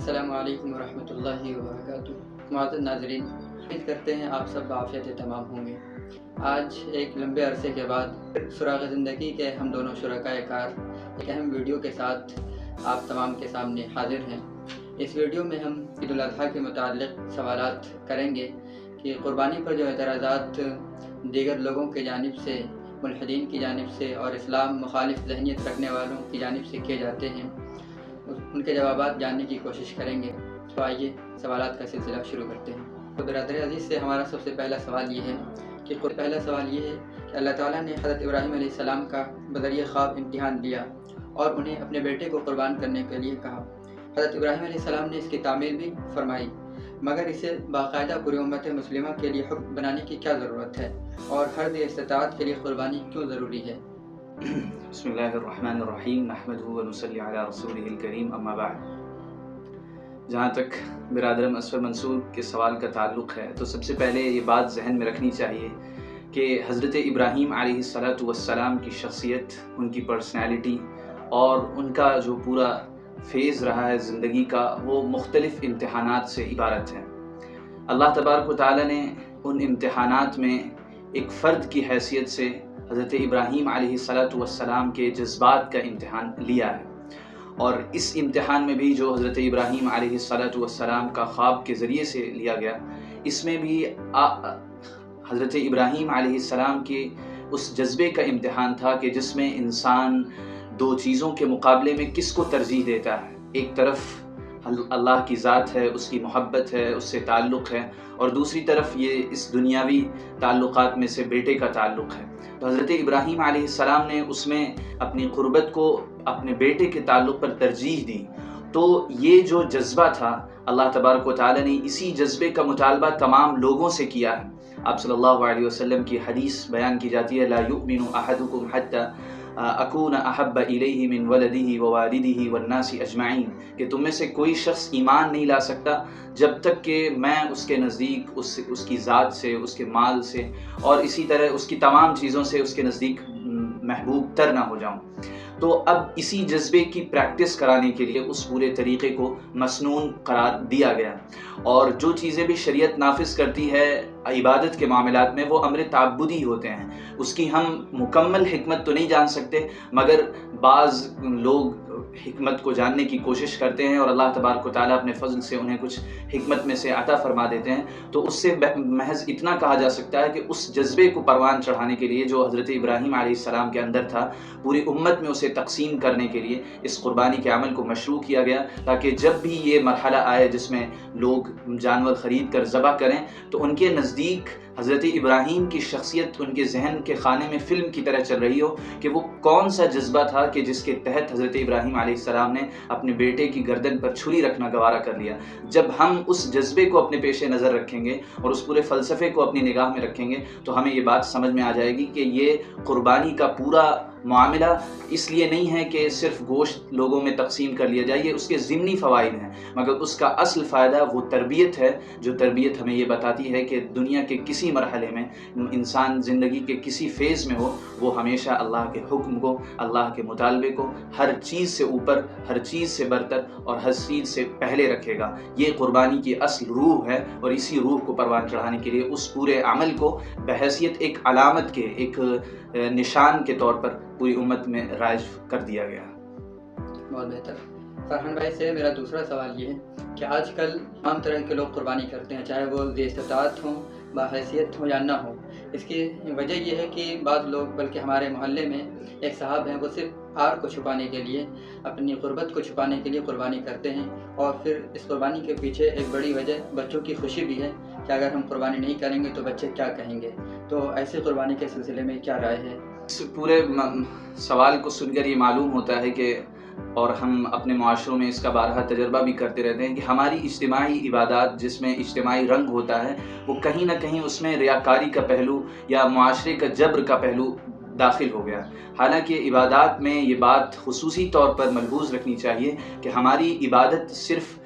السلام علیکم ورحمۃ اللہ وبرکاتہ۔ معزز ناظرین، امید کرتے ہیں آپ سب بعافیت تمام ہوں گے۔ آج ایک لمبے عرصے کے بعد سراغ زندگی کے ہم دونوں شرکائے کار ایک اہم ویڈیو کے ساتھ آپ تمام کے سامنے حاضر ہیں۔ اس ویڈیو میں ہم عید الاضحیٰ کے متعلق سوالات کریں گے کہ قربانی پر جو اعتراضات دیگر لوگوں کی جانب سے، ملحدین کی جانب سے اور اسلام مخالف ذہنیت رکھنے والوں کی جانب سے کیے جاتے ہیں، ان کے جوابات جاننے کی کوشش کریں گے۔ تو آئیے سوالات کا سلسلہ شروع کرتے ہیں۔ تو برادر عزیز سے ہمارا سب سے پہلا سوال یہ ہے کہ اللہ تعالیٰ نے حضرت ابراہیم علیہ السلام کا بذریعہ خواب امتحان لیا اور انہیں اپنے بیٹے کو قربان کرنے کے لیے کہا۔ حضرت ابراہیم علیہ السلام نے اس کی تعمیل بھی فرمائی، مگر اسے باقاعدہ پوری امت مسلمہ کے لیے حکم بنانے کی کیا ضرورت ہے، اور ہر ذی استطاعت کے لیے قربانی کیوں ضروری ہے؟ بسم اللہ الرحمن الرحیم، نحمدہ ونصلی علی رسولہ الکریم، اما بعد۔ جہاں تک برادرم اسفر منصور کے سوال کا تعلق ہے تو سب سے پہلے یہ بات ذہن میں رکھنی چاہیے کہ حضرت ابراہیم علیہ السلام کی شخصیت، ان کی پرسنالٹی اور ان کا جو پورا فیز رہا ہے زندگی کا، وہ مختلف امتحانات سے عبارت ہے۔ اللہ تبارک و تعالیٰ نے ان امتحانات میں ایک فرد کی حیثیت سے حضرت ابراہیم علیہ السلام کے جذبات کا امتحان لیا ہے، اور اس امتحان میں بھی جو حضرت ابراہیم علیہ السلام کا خواب کے ذریعے سے لیا گیا، اس میں بھی حضرت ابراہیم علیہ السلام کے اس جذبے کا امتحان تھا کہ جس میں انسان دو چیزوں کے مقابلے میں کس کو ترجیح دیتا ہے۔ ایک طرف اللہ کی ذات ہے، اس کی محبت ہے، اس سے تعلق ہے، اور دوسری طرف یہ اس دنیاوی تعلقات میں سے بیٹے کا تعلق ہے۔ تو حضرت ابراہیم علیہ السلام نے اس میں اپنی قربت کو اپنے بیٹے کے تعلق پر ترجیح دی۔ تو یہ جو جذبہ تھا، اللہ تبارک و تعالیٰ نے اسی جذبے کا مطالبہ تمام لوگوں سے کیا ہے۔ آپ صلی اللہ علیہ وسلم کی حدیث بیان کی جاتی ہے، لا یؤمن احدکم حتی اکون احب الیہ من ولدہ ووالدہ والناس اجمعین، کہ تم میں سے کوئی شخص ایمان نہیں لا سکتا جب تک کہ میں اس کے نزدیک اس کی ذات سے، اس کے مال سے اور اسی طرح اس کی تمام چیزوں سے اس کے نزدیک محبوب تر نہ ہو جاؤں۔ تو اب اسی جذبے کی پریکٹس کرانے کے لیے اس پورے طریقے کو مسنون قرار دیا گیا، اور جو چیزیں بھی شریعت نافذ کرتی ہے عبادت کے معاملات میں، وہ امر تعبدی ہوتے ہیں۔ اس کی ہم مکمل حکمت تو نہیں جان سکتے، مگر بعض لوگ حکمت کو جاننے کی کوشش کرتے ہیں، اور اللہ تبارک و تعالیٰ اپنے فضل سے انہیں کچھ حکمت میں سے عطا فرما دیتے ہیں۔ تو اس سے محض اتنا کہا جا سکتا ہے کہ اس جذبے کو پروان چڑھانے کے لیے جو حضرت ابراہیم علیہ السلام کے اندر تھا، پوری امت میں اسے تقسیم کرنے کے لیے اس قربانی کے عمل کو مشروع کیا گیا، تاکہ جب بھی یہ مرحلہ آئے جس میں لوگ جانور خرید کر ذبح کریں تو ان کے نزدیک حضرت ابراہیم کی شخصیت ان کے ذہن کے خانے میں فلم کی طرح چل رہی ہو کہ وہ کون سا جذبہ تھا کہ جس کے تحت حضرت ابراہیم علیہ السلام نے اپنے بیٹے کی گردن پر چھری رکھنا گوارا کر لیا۔ جب ہم اس جذبے کو اپنے پیش نظر رکھیں گے اور اس پورے فلسفے کو اپنی نگاہ میں رکھیں گے تو ہمیں یہ بات سمجھ میں آ جائے گی کہ یہ قربانی کا پورا معاملہ اس لیے نہیں ہے کہ صرف گوشت لوگوں میں تقسیم کر لیا جائے، یہ اس کے ضمنی فوائد ہیں، مگر اس کا اصل فائدہ وہ تربیت ہے، جو تربیت ہمیں یہ بتاتی ہے کہ دنیا کے کسی مرحلے میں انسان زندگی کے کسی فیز میں ہو، وہ ہمیشہ اللہ کے حکم کو، اللہ کے مطالبے کو ہر چیز سے اوپر، ہر چیز سے برتر اور ہر چیز سے پہلے رکھے گا۔ یہ قربانی کی اصل روح ہے، اور اسی روح کو پروان چڑھانے کے لیے اس پورے عمل کو بحیثیت ایک علامت کے، ایک نشان کے طور پر پوری امت میں رائج کر دیا گیا۔ بہت بہتر۔ فرحان بھائی سے میرا دوسرا سوال یہ ہے کہ آج کل تمام طرح کے لوگ قربانی کرتے ہیں، چاہے وہ ذی استطاعت ہوں، باحیثیت ہوں یا نہ ہوں۔ اس کی وجہ یہ ہے کہ بعض لوگ، بلکہ ہمارے محلے میں ایک صاحب ہیں، وہ صرف آر کو چھپانے کے لیے، اپنی غربت کو چھپانے کے لیے قربانی کرتے ہیں، اور پھر اس قربانی کے پیچھے ایک بڑی وجہ بچوں کی خوشی بھی ہے کہ اگر ہم قربانی نہیں کریں گے تو بچے کیا کہیں گے۔ تو ایسی قربانی کے سلسلے میں کیا رائے ہے؟ اس پورے سوال کو سن کر یہ معلوم ہوتا ہے کہ، اور ہم اپنے معاشروں میں اس کا بارہا تجربہ بھی کرتے رہتے ہیں، کہ ہماری اجتماعی عبادات جس میں اجتماعی رنگ ہوتا ہے، وہ کہیں نہ کہیں اس میں ریاکاری کا پہلو یا معاشرے کا جبر کا پہلو داخل ہو گیا۔ حالانکہ عبادات میں یہ بات خصوصی طور پر ملحوظ رکھنی چاہیے کہ ہماری عبادت صرف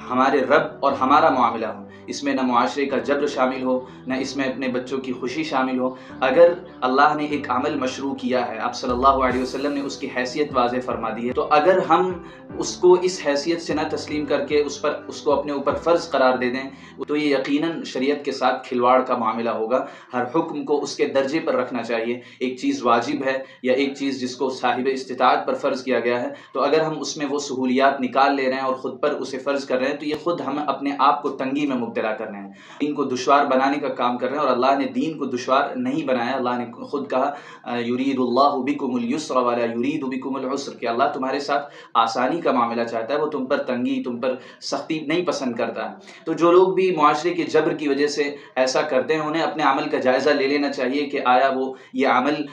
ہمارے رب اور ہمارا معاملہ ہو، اس میں نہ معاشرے کا جبر شامل ہو، نہ اس میں اپنے بچوں کی خوشی شامل ہو۔ اگر اللہ نے ایک عمل مشروع کیا ہے، آپ صلی اللہ علیہ وسلم نے اس کی حیثیت واضح فرما دی ہے، تو اگر ہم اس کو اس حیثیت سے نہ تسلیم کر کے اس کو اپنے اوپر فرض قرار دے دیں تو یہ یقیناً شریعت کے ساتھ کھلواڑ کا معاملہ ہوگا۔ ہر حکم کو اس کے درجے پر رکھنا چاہیے۔ ایک چیز واجب ہے یا ایک چیز جس کو صاحب استطاعت پر فرض کیا گیا ہے، تو اگر ہم اس میں وہ سہولیات نکال لے رہے ہیں اور خود پر اسے فرض کر رہے ہیں تو یہ خود ہم اپنے آپ کو تنگی میں مبتلا کر رہے ہیں، دین کو دشوار بنانے کا کام کر رہے ہیں، اور اللہ نے دین کو دشوار نہیں بنایا۔ اللہ نے خود کہا یرید اللہ بکم اليسر ولا یرید بکم العسر، کہ اللہ تمہارے ساتھ آسانی کا معاملہ چاہتا ہے، وہ تم پر تنگی، تم پر سختی نہیں پسند کرتا ہے۔ تو جو لوگ بھی معاشرے کے جبر کی وجہ سے ایسا کرتے ہیں انہیں اپنے عمل کا جائزہ لے لینا چاہیے کہ آیا وہ یہ عمل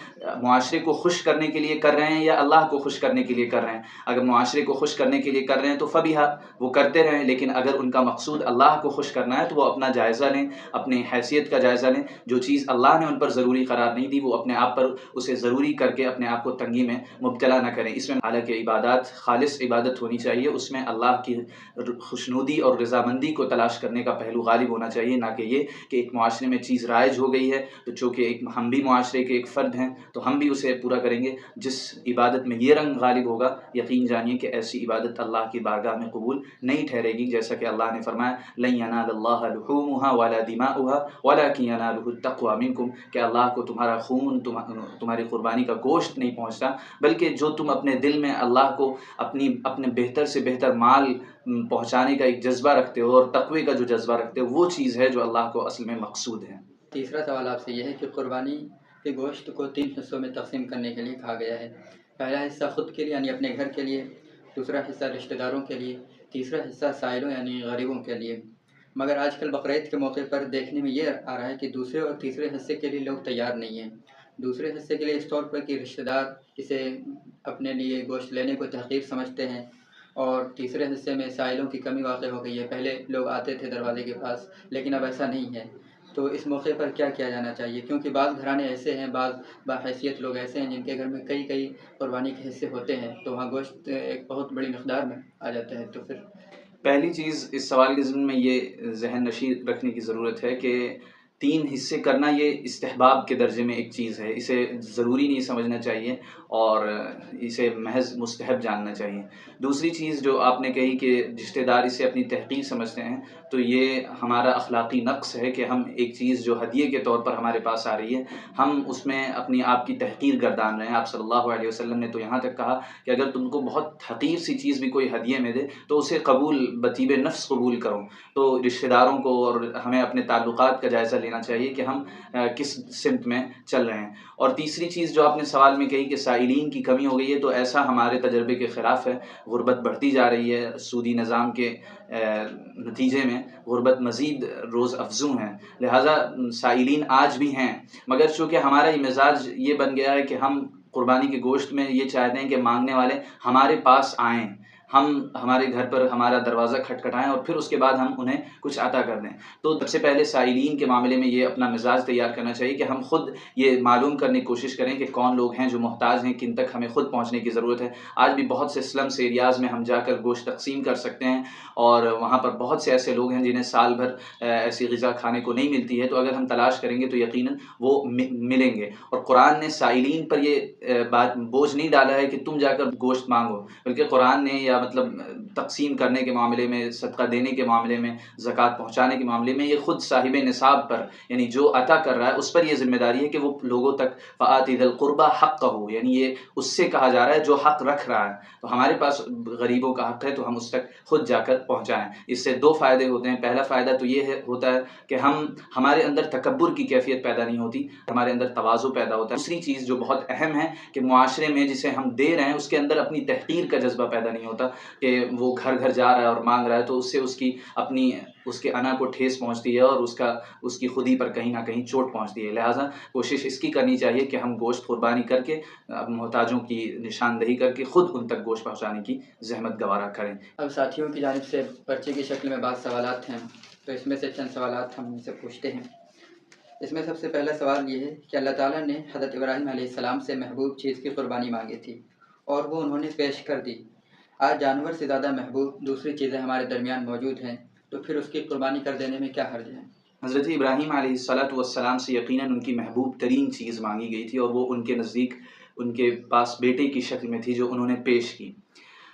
معاشرے کو خوش کرنے کے لیے کر رہے ہیں یا اللہ کو خوش کرنے کے لیے کر رہے ہیں۔ اگر معاشرے کو خوش کرنے کے لیے کر رہے ہیں تو فبیہا، وہ کرتے رہیں، لیکن اگر ان کا مقصود اللہ کو خوش کرنا ہے تو وہ اپنا جائزہ لیں، اپنی حیثیت کا جائزہ لیں۔ جو چیز اللہ نے ان پر ضروری قرار نہیں دی وہ اپنے آپ پر اسے ضروری کر کے اپنے آپ کو تنگی میں مبتلا نہ کریں۔ اس میں حالانکہ عبادات خالص عبادت ہونی چاہیے، اس میں اللہ کی خوشنودی اور رضامندی کو تلاش کرنے کا پہلو غالب ہونا چاہیے، نہ کہ یہ کہ ایک معاشرے میں چیز رائج ہو گئی ہے تو چونکہ ہم بھی معاشرے کے ایک فرد ہیں تو ہم بھی اسے پورا کریں گے۔ جس عبادت میں یہ رنگ غالب ہوگا یقین جانیے کہ ایسی عبادت اللہ کی بارگاہ میں قبول نہیں ٹھہرے گی، جیسا کہ اللہ نے فرمایا لن ینال اللہ لحومها ولا دماؤها ولکن ینالہ التقوی منکم، کہ اللہ کو تمہارا خون، تمہاری قربانی کا گوشت نہیں پہنچتا، بلکہ جو تم اپنے دل میں اللہ کو اپنے بہتر سے بہتر مال پہنچانے کا ایک جذبہ رکھتے ہو اور تقوی کا جو جذبہ رکھتے ہو وہ چیز ہے جو اللہ کو اصل میں مقصود ہے۔ تیسرا سوال آپ سے یہ ہے کہ قربانی کے گوشت کو 3 حصوں میں تقسیم کرنے کے لیے کہا گیا ہے۔ پہلا حصہ خود کے لیے یعنی اپنے گھر کے لیے، دوسرا حصہ رشتہ داروں کے لیے، تیسرا حصہ سائلوں یعنی غریبوں کے لیے۔ مگر آج کل بقرعید کے موقع پر دیکھنے میں یہ آ رہا ہے کہ دوسرے اور تیسرے حصے کے لیے لوگ تیار نہیں ہیں۔ دوسرے حصے کے لیے اس طور پر کہ رشتہ دار اسے اپنے لیے گوشت لینے کو تحقیر سمجھتے ہیں، اور تیسرے حصے میں سائلوں کی کمی واقع ہو گئی ہے۔ پہلے لوگ آتے تھے دروازے کے پاس لیکن اب ایسا نہیں ہے۔ تو اس موقع پر کیا کیا جانا چاہیے؟ کیونکہ بعض گھرانے ایسے ہیں، بعض باحیثیت لوگ ایسے ہیں جن کے گھر میں کئی قربانی کے حصے ہوتے ہیں، تو وہاں گوشت ایک بہت بڑی مقدار میں آ جاتا ہے۔ تو پھر پہلی چیز اس سوال کے ضمن میں یہ ذہن نشی رکھنے کی ضرورت ہے کہ 3 حصے کرنا یہ استحباب کے درجے میں ایک چیز ہے، اسے ضروری نہیں سمجھنا چاہیے اور اسے محض مستحب جاننا چاہیے۔ دوسری چیز جو آپ نے کہی کہ رشتہ دار اسے اپنی تحقیر سمجھتے ہیں، تو یہ ہمارا اخلاقی نقص ہے کہ ہم ایک چیز جو ہدیے کے طور پر ہمارے پاس آ رہی ہے ہم اس میں اپنی آپ کی تحقیر گردان رہے ہیں۔ آپ صلی اللہ علیہ وسلم نے تو یہاں تک کہا کہ اگر تم کو بہت حقیر سی چیز بھی کوئی ہدیے میں دے تو اسے قبول بطیب نفس قبول کرو۔ تو رشتہ داروں کو اور ہمیں اپنے تعلقات کا جائزہ لینا چاہیے کہ ہم کس سمت میں چل رہے ہیں۔ اور تیسری چیز جو آپ نے سوال میں کہی کہ سائلین کی کمی ہو گئی ہے، تو ایسا ہمارے تجربے کے خلاف ہے۔ غربت بڑھتی جا رہی ہے، سودی نظام کے نتیجے میں غربت مزید روز افزوں ہے، لہٰذا سائلین آج بھی ہیں، مگر چونکہ ہمارا یہ مزاج یہ بن گیا ہے کہ ہم قربانی کے گوشت میں یہ چاہتے ہیں کہ مانگنے والے ہمارے پاس آئیں، ہم ہمارے گھر پر ہمارا دروازہ کھٹکھٹائیں اور پھر اس کے بعد ہم انہیں کچھ عطا کر دیں۔ تو سب سے پہلے سائلین کے معاملے میں یہ اپنا مزاج تیار کرنا چاہیے کہ ہم خود یہ معلوم کرنے کی کوشش کریں کہ کون لوگ ہیں جو محتاج ہیں، کن تک ہمیں خود پہنچنے کی ضرورت ہے۔ آج بھی بہت سے سلمس ایریاز میں ہم جا کر گوشت تقسیم کر سکتے ہیں اور وہاں پر بہت سے ایسے لوگ ہیں جنہیں سال بھر ایسی غذا کھانے کو نہیں ملتی ہے، تو اگر ہم تلاش کریں گے تو یقیناً وہ ملیں گے۔ اور قرآن نے سائلین پر یہ بات بوجھ نہیں ڈالا ہے کہ تم جا کر گوشت مانگو، بلکہ قرآن نے یا مطلب تقسیم کرنے کے معاملے میں، صدقہ دینے کے معاملے میں، زکوٰۃ پہنچانے کے معاملے میں یہ خود صاحب نصاب پر یعنی جو عطا کر رہا ہے اس پر یہ ذمہ داری ہے کہ وہ لوگوں تک فآت ذی القربى حقہ، یعنی یہ اس سے کہا جا رہا ہے جو حق رکھ رہا ہے۔ تو ہمارے پاس غریبوں کا حق ہے تو ہم اس تک خود جا کر پہنچائیں۔ اس سے 2 فائدے ہوتے ہیں۔ پہلا فائدہ تو یہ ہوتا ہے کہ ہمارے اندر تکبر کی کیفیت پیدا نہیں ہوتی، ہمارے اندر تواضع پیدا ہوتا ہے۔ دوسری چیز جو بہت اہم ہے کہ معاشرے میں جسے ہم دے رہے ہیں اس کے اندر اپنی تحقیر کا جذبہ پیدا نہیں ہوتا کہ وہ گھر گھر جا رہا ہے اور مانگ رہا ہے، تو اس سے اس کے انا کو ٹھیس پہنچتی ہے اور اس کی خودی پر کہیں نہ کہیں چوٹ پہنچتی ہے۔ لہٰذا کوشش اس کی کرنی چاہیے کہ ہم گوشت قربانی کر کے محتاجوں کی نشاندہی کر کے خود ان تک گوشت پہنچانے کی زحمت گوارا کریں۔ اب ساتھیوں کی جانب سے پرچے کی شکل میں بعض سوالات ہیں، تو اس میں سے چند سوالات ہم ان سے پوچھتے ہیں۔ اس میں سب سے پہلا سوال یہ ہے کہ اللہ تعالیٰ نے حضرت ابراہیم علیہ السلام سے محبوب چیز کی قربانی مانگی تھی اور وہ انہوں نے پیش کر دی۔ آج جانور سے زیادہ محبوب دوسری چیزیں ہمارے درمیان موجود ہیں، تو پھر اس کی قربانی کر دینے میں کیا حرج ہے؟ حضرت ابراہیم علیہ السلام سے یقیناً ان کی محبوب ترین چیز مانگی گئی تھی، اور وہ ان کے نزدیک ان کے پاس بیٹے کی شکل میں تھی جو انہوں نے پیش کی۔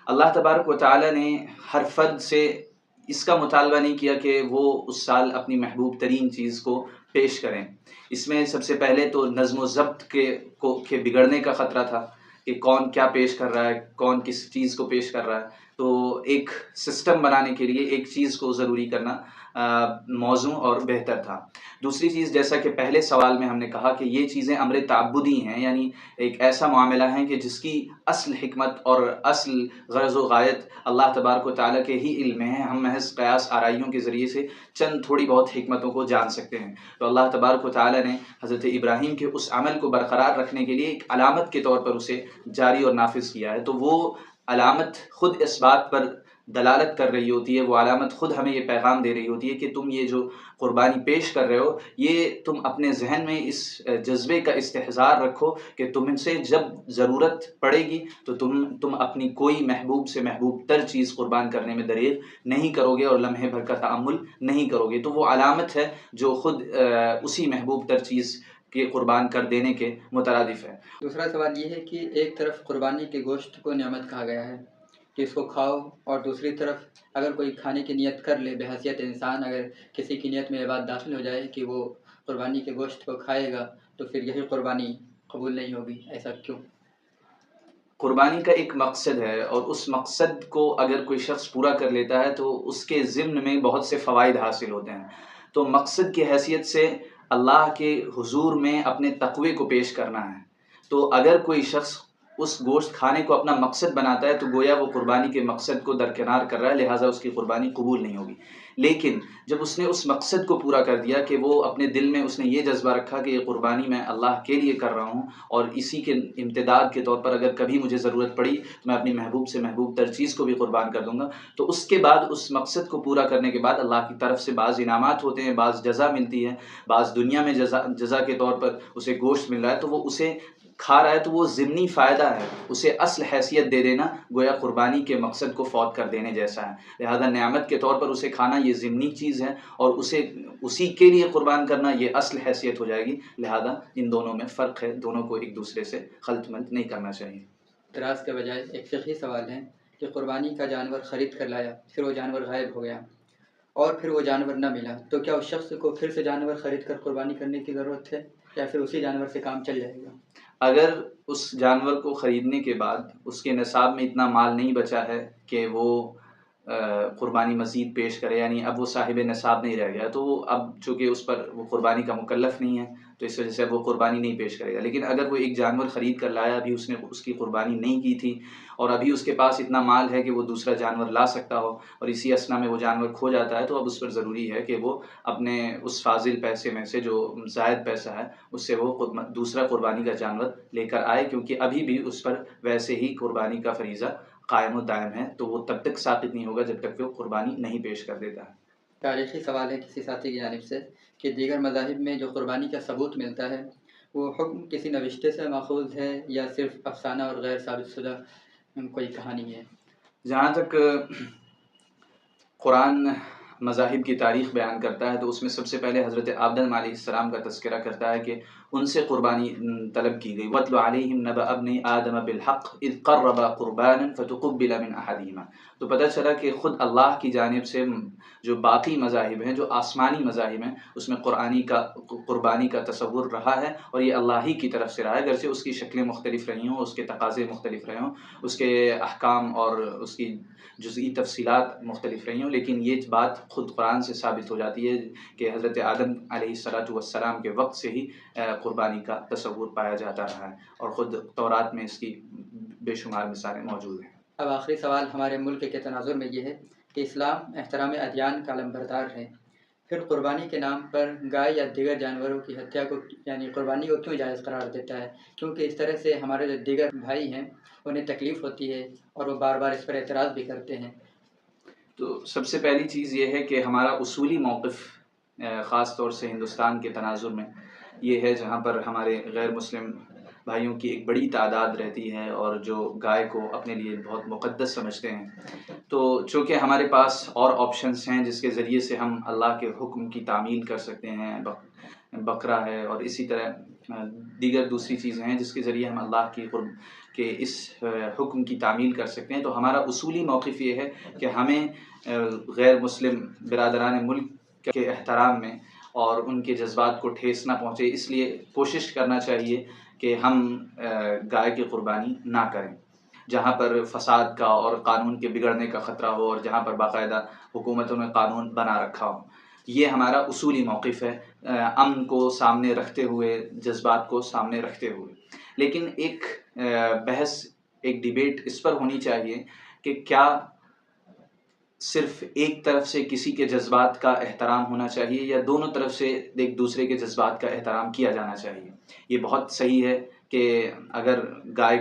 اللہ تبارک و تعالیٰ نے ہر فرد سے اس کا مطالبہ نہیں کیا کہ وہ اس سال اپنی محبوب ترین چیز کو پیش کریں۔ اس میں سب سے پہلے تو نظم و ضبط کے بگڑنے کا خطرہ تھا کہ کون کیا پیش کر رہا ہے، کون کس چیز کو پیش کر رہا ہے۔ تو ایک سسٹم بنانے کے لیے ایک چیز کو ضروری کرنا موزوں اور بہتر تھا۔ دوسری چیز، جیسا کہ پہلے سوال میں ہم نے کہا کہ یہ چیزیں امر تعبدی ہیں، یعنی ایک ایسا معاملہ ہے کہ جس کی اصل حکمت اور اصل غرض و غایت اللہ تبارک و تعالیٰ کے ہی علم میں ہے۔ ہم محض قیاس آرائیوں کے ذریعے سے چند تھوڑی بہت حکمتوں کو جان سکتے ہیں۔ تو اللہ تبارک و تعالیٰ نے حضرت ابراہیم کے اس عمل کو برقرار رکھنے کے لیے ایک علامت کے طور پر اسے جاری اور نافذ کیا ہے۔ تو وہ علامت خود اس بات پر دلالت کر رہی ہوتی ہے، وہ علامت خود ہمیں یہ پیغام دے رہی ہوتی ہے کہ تم یہ جو قربانی پیش کر رہے ہو، یہ تم اپنے ذہن میں اس جذبے کا استحضار رکھو کہ تم سے جب ضرورت پڑے گی تو تم اپنی کوئی محبوب سے محبوب تر چیز قربان کرنے میں دریغ نہیں کرو گے اور لمحے بھر کا تأمل نہیں کرو گے۔ تو وہ علامت ہے جو خود اسی محبوب تر چیز کے قربان کر دینے کے مترادف ہے۔ دوسرا سوال یہ ہے کہ ایک طرف قربانی کے گوشت کو نعمت کہا گیا ہے کہ اس کو کھاؤ، اور دوسری طرف اگر کوئی کھانے کی نیت کر لے، بحیثیت انسان اگر کسی کی نیت میں یہ بات داخل ہو جائے کہ وہ قربانی کے گوشت کو کھائے گا تو پھر یہی قربانی قبول نہیں ہوگی، ایسا کیوں؟ قربانی کا ایک مقصد ہے، اور اس مقصد کو اگر کوئی شخص پورا کر لیتا ہے تو اس کے ضمن میں بہت سے فوائد حاصل ہوتے ہیں۔ تو مقصد کی حیثیت سے اللہ کے حضور میں اپنے تقوی کو پیش کرنا ہے۔ تو اگر کوئی شخص اس گوشت کھانے کو اپنا مقصد بناتا ہے تو گویا وہ قربانی کے مقصد کو درکنار کر رہا ہے، لہٰذا اس کی قربانی قبول نہیں ہوگی۔ لیکن جب اس نے اس مقصد کو پورا کر دیا کہ وہ اپنے دل میں اس نے یہ جذبہ رکھا کہ یہ قربانی میں اللہ کے لیے کر رہا ہوں، اور اسی کے امتداد کے طور پر اگر کبھی مجھے ضرورت پڑی تو میں اپنی محبوب سے محبوب تر چیز کو بھی قربان کر دوں گا، تو اس کے بعد اس مقصد کو پورا کرنے کے بعد اللہ کی طرف سے بعض انعامات ہوتے ہیں، بعض جزا ملتی ہے، بعض دنیا میں جزا کے طور پر اسے گوشت مل رہا ہے، تو وہ اسے کھا رہا ہے تو وہ ضمنی فائدہ ہے، اسے اصل حیثیت دے دینا گویا قربانی کے مقصد کو فوت کر دینے جیسا ہے۔ لہذا نعمت کے طور پر اسے کھانا یہ ضمنی چیز ہے، اور اسے اسی کے لیے قربان کرنا یہ اصل حیثیت ہو جائے گی۔ لہذا ان دونوں میں فرق ہے، دونوں کو ایک دوسرے سے خلط ملط نہیں کرنا چاہیے۔ اعتراض کے بجائے ایک فقہی سوال ہے کہ قربانی کا جانور خرید کر لایا، پھر وہ جانور غائب ہو گیا اور پھر وہ جانور نہ ملا، تو کیا اس شخص کو پھر سے جانور خرید کر قربانی کرنے کی ضرورت ہے یا پھر اسی جانور سے کام چل جائے گا؟ اگر اس جانور کو خریدنے کے بعد اس کے نصاب میں اتنا مال نہیں بچا ہے کہ وہ قربانی مزید پیش کرے، یعنی اب وہ صاحب نصاب نہیں رہ گیا، تو وہ اب چونکہ اس پر وہ قربانی کا مکلف نہیں ہے تو اس وجہ سے اب وہ قربانی نہیں پیش کرے گا۔ لیکن اگر وہ ایک جانور خرید کر لایا، ابھی اس نے اس کی قربانی نہیں کی تھی اور ابھی اس کے پاس اتنا مال ہے کہ وہ دوسرا جانور لا سکتا ہو، اور اسی اثنا میں وہ جانور کھو جاتا ہے، تو اب اس پر ضروری ہے کہ وہ اپنے اس فاضل پیسے میں سے جو زائد پیسہ ہے اس سے وہ دوسرا قربانی کا جانور لے کر آئے، کیونکہ ابھی بھی اس پر ویسے ہی قربانی کا فریضہ قائم و دائم ہے، تو وہ تب تک ثابت نہیں ہوگا جب تک کہ وہ قربانی نہیں پیش کر دیتا ہے۔ تاریخی سوال ہے کسی ساتھی کی جانب سے کہ دیگر مذاہب میں جو قربانی کا ثبوت ملتا ہے وہ حکم کسی نوشتے سے ماخوذ ہے یا صرف افسانہ اور غیر ثابت شدہ کوئی کہانی ہے؟ جہاں تک قرآن مذاہب کی تاریخ بیان کرتا ہے تو اس میں سب سے پہلے حضرت آدم علیہ السلام کا تذکرہ کرتا ہے کہ ان سے قربانی طلب کی گئی۔ وَاتْلُ عَلَيْهِمْ نَبَأَ ابْنَيْ آدَمَ بِالْحَقِّ إِذْ قَرَّبَا قُرْبَانًا فَتُقُبِّلَ مِنْ أَحَدِهِمَا۔ تو پتہ چلا کہ خود اللہ کی جانب سے جو باقی مذاہب ہیں، جو آسمانی مذاہب ہیں، اس میں قربانی کا تصور رہا ہے، اور یہ اللہ ہی کی طرف سے رہا ہے، اگرچہ اس کی شکلیں مختلف رہی ہوں، اس کے تقاضے مختلف رہے ہوں، اس کے احکام اور اس کی جزئی تفصیلات مختلف رہی ہوں، لیکن یہ بات خود قرآن سے ثابت ہو جاتی ہے کہ حضرت آدم علیہ السلام کے وقت سے ہی قربانی کا تصور پایا جاتا رہا ہے، اور خود تورات میں اس کی بے شمار مثالیں موجود ہیں۔ اب آخری سوال ہمارے ملک کے تناظر میں یہ ہے کہ اسلام احترام ادیان کا علمبردار ہے، پھر قربانی کے نام پر گائے یا دیگر جانوروں کی ہتیا کو یعنی قربانی کو کیوں جائز قرار دیتا ہے؟ کیونکہ اس طرح سے ہمارے جو دیگر بھائی ہیں انہیں تکلیف ہوتی ہے اور وہ بار بار اس پر اعتراض بھی کرتے ہیں۔ تو سب سے پہلی چیز یہ ہے کہ ہمارا اصولی موقف خاص طور سے ہندوستان کے تناظر میں یہ ہے، جہاں پر ہمارے غیر مسلم بھائیوں کی ایک بڑی تعداد رہتی ہے اور جو گائے کو اپنے لیے بہت مقدس سمجھتے ہیں. تو چونکہ ہمارے پاس اور آپشنس ہیں جس کے ذریعے سے ہم اللہ کے حکم کی تعمیل کر سکتے ہیں، بکرا ہے اور اسی طرح دیگر دوسری چیزیں ہیں جس کے ذریعے ہم اللہ کی قرب کے اس حکم کی تعمیل کر سکتے ہیں، تو ہمارا اصولی موقف یہ ہے کہ ہمیں غیر مسلم برادران ملک کے احترام میں اور ان کے جذبات کو ٹھیس نہ پہنچے، اس لیے کوشش کرنا چاہیے کہ ہم گائے کی قربانی نہ کریں جہاں پر فساد کا اور قانون کے بگڑنے کا خطرہ ہو اور جہاں پر باقاعدہ حکومتوں نے قانون بنا رکھا ہو. یہ ہمارا اصولی موقف ہے، امن کو سامنے رکھتے ہوئے، جذبات کو سامنے رکھتے ہوئے. لیکن ایک بحث، ایک ڈیبیٹ اس پر ہونی چاہیے کہ کیا صرف ایک طرف سے کسی کے جذبات کا احترام ہونا چاہیے یا دونوں طرف سے ایک دوسرے کے جذبات کا احترام کیا جانا چاہیے. یہ بہت صحیح ہے کہ اگر گائے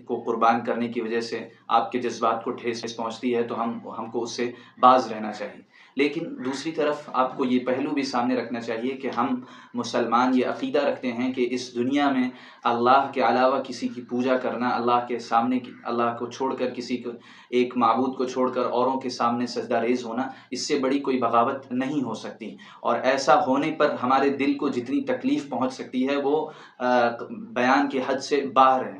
کو قربان کرنے کی وجہ سے آپ کے جذبات کو ٹھیس پہنچتی ہے تو ہم کو اس سے باز رہنا چاہیے. لیکن دوسری طرف آپ کو یہ پہلو بھی سامنے رکھنا چاہیے کہ ہم مسلمان یہ عقیدہ رکھتے ہیں کہ اس دنیا میں اللہ کے علاوہ کسی کی پوجا کرنا، اللہ کے سامنے اللہ کو چھوڑ کر کسی کو، ایک معبود کو چھوڑ کر اوروں کے سامنے سجدہ ریز ہونا، اس سے بڑی کوئی بغاوت نہیں ہو سکتی. اور ایسا ہونے پر ہمارے دل کو جتنی تکلیف پہنچ سکتی ہے وہ بیان کی حد سے باہر ہے.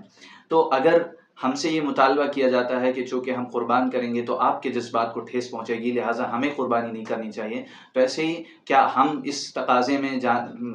تو اگر ہم سے یہ مطالبہ کیا جاتا ہے کہ چونکہ ہم قربان کریں گے تو آپ کے جذبات کو ٹھیس پہنچے گی، لہٰذا ہمیں قربانی نہیں کرنی چاہیے، تو ایسے ہی کیا ہم اس تقاضے میں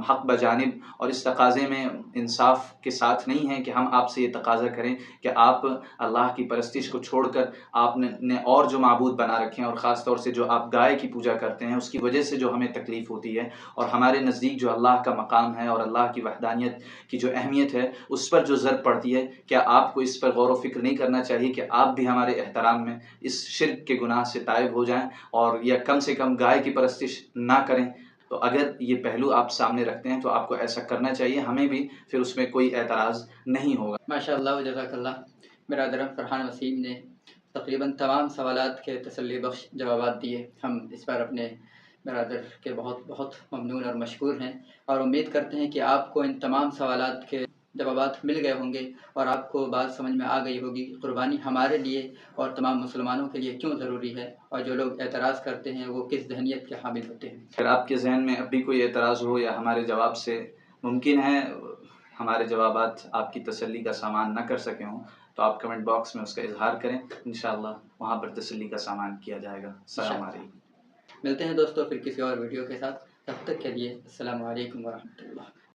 حق بجانب اور اس تقاضے میں انصاف کے ساتھ نہیں ہیں کہ ہم آپ سے یہ تقاضا کریں کہ آپ اللہ کی پرستش کو چھوڑ کر آپ نے اور جو معبود بنا رکھے ہیں اور خاص طور سے جو آپ گائے کی پوجا کرتے ہیں اس کی وجہ سے جو ہمیں تکلیف ہوتی ہے اور ہمارے نزدیک جو اللہ کا مقام ہے اور اللہ کی وحدانیت کی جو اہمیت ہے اس پر جو ضرب پڑتی ہے، کیا آپ کو اس پر غور و فکر نہیں کرنا چاہیے کہ آپ بھی ہمارے احترام میں اس شرک کے گناہ سے تائب ہو جائیں اور یا کم سے کم گائے کی پرستش نہ کریں؟ تو اگر یہ پہلو آپ سامنے رکھتے ہیں تو آپ کو ایسا کرنا چاہیے، ہمیں بھی پھر اس میں کوئی اعتراض نہیں ہوگا. ماشاء اللہ، جزاک اللہ. برادر فرحان وسیم نے تقریباً تمام سوالات کے تسلی بخش جوابات دیے. ہم اس پر اپنے برادر کے بہت بہت ممنون اور مشکور ہیں اور امید کرتے ہیں کہ آپ کو ان تمام سوالات کے جوابات مل گئے ہوں گے اور آپ کو بات سمجھ میں آ گئی ہوگی قربانی ہمارے لیے اور تمام مسلمانوں کے لیے کیوں ضروری ہے اور جو لوگ اعتراض کرتے ہیں وہ کس ذہنیت کے حامل ہوتے ہیں. اگر آپ کے ذہن میں اب بھی کوئی اعتراض ہو یا ہمارے جواب سے ممکن ہے ہمارے جوابات آپ کی تسلی کا سامان نہ کر سکے ہوں تو آپ کمنٹ باکس میں اس کا اظہار کریں، انشاءاللہ وہاں پر تسلی کا سامان کیا جائے گا. السلام علیکم. ملتے ہیں دوستوں پھر کسی اور ویڈیو کے ساتھ، تب تک کے لیے السلام علیکم ورحمۃ اللہ.